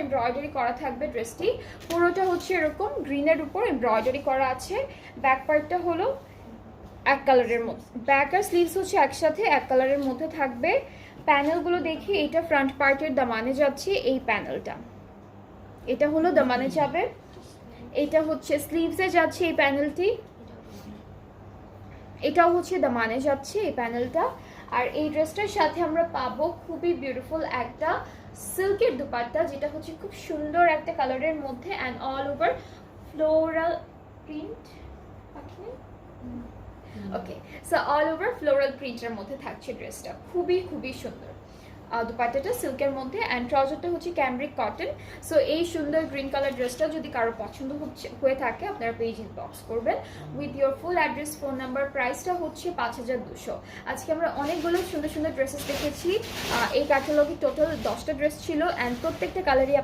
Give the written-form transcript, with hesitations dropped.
Embroidery করা থাকবে ড্রেসটি। পুরোটা হচ্ছে এরকম গ্রিনের উপর এমব্রয়ডারি করা আছে। ব্যাক পার্টটা হলো এক কালারের মধ্যে, ব্যাক আর স্লিভস হচ্ছে একসাথে এক কালারের মধ্যে থাকবে। প্যানেলগুলো দেখি, এটা ফ্রন্ট পার্টের দামানে যাচ্ছে এই প্যানেলটা, এটা হলো দামানে যাবে। এটা হচ্ছে স্লিভসে যাচ্ছে এই প্যানেলটি, এটাও হচ্ছে দামানে যাচ্ছে এই প্যানেলটা। আর এই ড্রেসটার সাথে আমরা পাবো খুবই বিউটিফুল একটা সিল্কের দুপাট্টা, যেটা হচ্ছে খুব সুন্দর একটা কালারের মধ্যে and all over floral print. Okay, so all over floral প্রিন্টের মধ্যে থাকছে ড্রেসটা, খুবই খুবই সুন্দর। দুপাট্টাটা সিল্কের মধ্যে অ্যান্ড ট্রাউজারটা হচ্ছে ক্যামব্রিক কটন। সো এই সুন্দর গ্রিন কালার ড্রেসটা যদি কারো পছন্দ হয়ে থাকে আপনারা পেজ ইনবক্স করবেন with your full address, phone number. প্রাইসটা হচ্ছে 5200। আজকে আমরা অনেকগুলো সুন্দর সুন্দর ড্রেসেস দেখেছি। এই ক্যাটালগে টোটাল 10টা ড্রেস ছিল অ্যান্ড প্রত্যেকটা কালারই